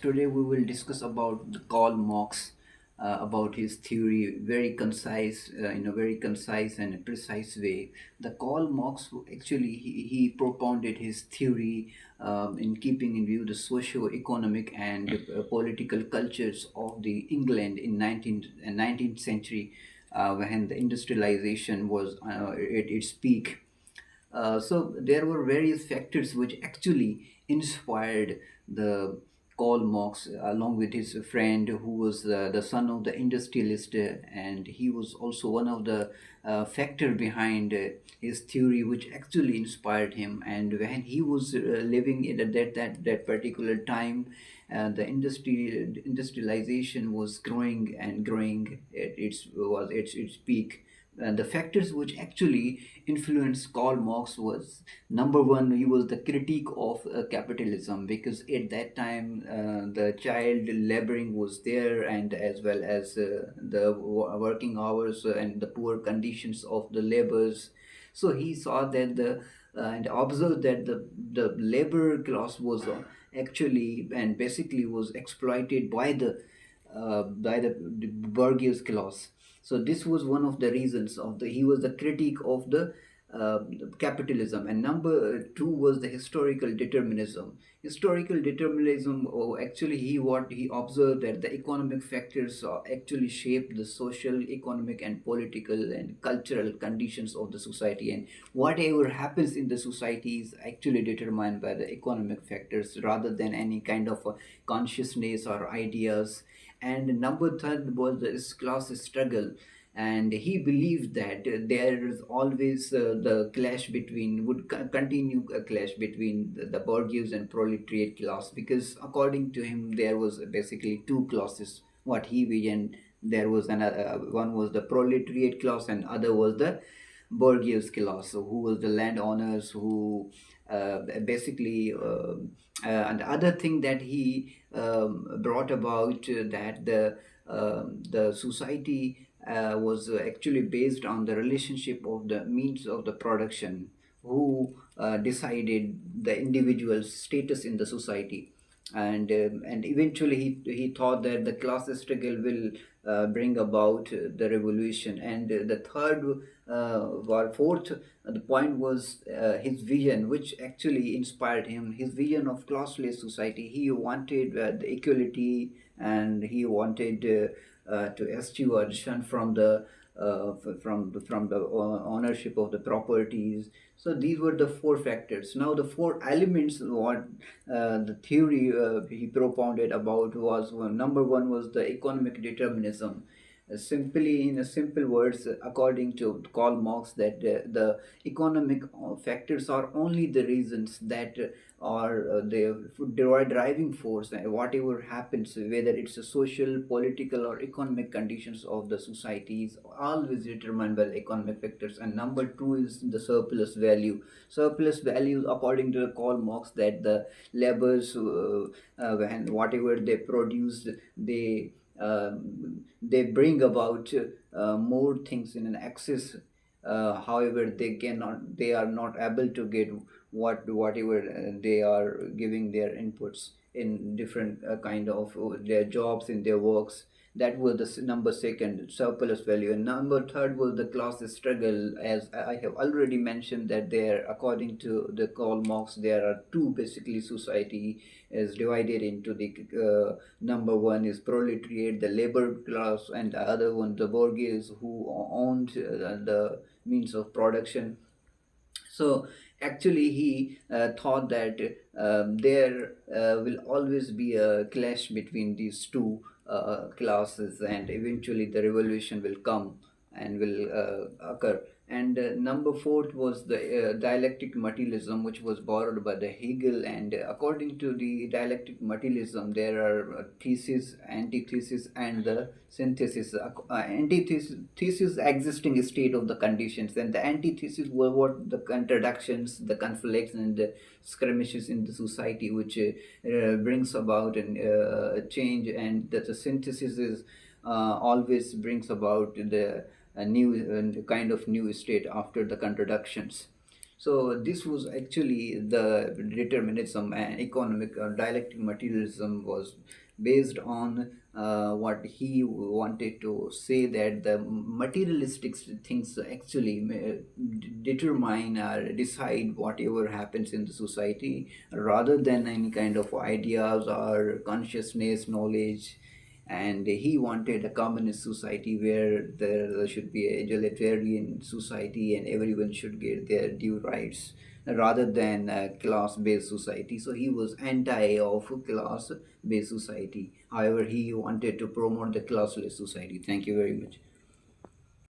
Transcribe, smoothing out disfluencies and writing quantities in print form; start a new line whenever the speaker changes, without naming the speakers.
Today we will discuss about the Karl Marx, about his theory, very concise, in a very concise and precise way. The Karl Marx actually he propounded his theory in keeping in view the socio-economic and political cultures of the England in 19th century, when the industrialization was at its peak. So there were various factors which actually inspired the Karl Marx, along with his friend, who was the son of the industrialist, and he was also one of the factor behind his theory, which actually inspired him. And when he was living in that particular time, industrialization was growing and growing. Its peak, and the factors which actually influenced Karl Marx was, number one, he was the critique of capitalism, because at that time the child laboring was there, and as well as the working hours and the poor conditions of the laborers. So he saw that and observed that the labor class was actually and basically was exploited by the bourgeois class. So this was one of the reasons of the he was the critique of the capitalism. And number two was the historical determinism. Historical determinism, actually he observed that the economic factors actually shape the social, economic, and political and cultural conditions of the society, and whatever happens in the society is actually determined by the economic factors rather than any kind of consciousness or ideas. And number third was the class struggle, and he believed that there is always the clash between would continue a clash between the bourgeois and proletariat class, because according to him there was basically two classes what he visioned. There was another, one was the proletariat class and other was the bourgeois class, so who was the landowners, who basically and the other thing that he brought about, that the society was actually based on the relationship of the means of the production, who decided the individual's status in the society. And eventually he thought that the class struggle will bring about the revolution. And the third or fourth the point was his vision, which actually inspired him, his vision of classless society. He wanted the equality, and he wanted to eschew or shun from the ownership of the properties. So these were the four factors. Now the four elements what the theory he propounded about was, well, number one was the economic determinism. Simply, in a simple words, according to Karl Marx, that the economic factors are only the reasons that are the driving force. Whatever happens, whether it's a social, political, or economic conditions of the society, is always determined by the economic factors. And number two is the surplus value. Surplus value, according to Karl Marx, that the laborers, when whatever they produce, they bring about more things in an excess. However, they are not able to get whatever they are giving their inputs in different kind of their jobs, in their works. That was the number second, surplus value. And number third was the class struggle. As I have already mentioned, that there, according to the Karl Marx, there are two basically society is divided into the number one is proletariat, the labor class, and the other one the bourgeois, who owned the means of production. So actually, he thought that there will always be a clash between these two classes, and eventually the revolution will come and will occur. And number fourth was the dialectic materialism, which was borrowed by the Hegel. And according to the dialectic materialism, there are thesis, antithesis, and the synthesis. Antithesis, existing state of the conditions, and the antithesis were what the contradictions, the conflicts, and the skirmishes in the society, which brings about a change. And that the synthesis is always brings about the a new kind of new state after the contradictions. So this was actually the determinism, and economic dialectic materialism was based on what he wanted to say, that the materialistic things actually determine or decide whatever happens in the society, rather than any kind of ideas or consciousness, knowledge. And he wanted a communist society where there should be a egalitarian society and everyone should get their due rights, rather than a class-based society. So he was anti of class-based society. However, he wanted to promote the classless society. Thank you very much.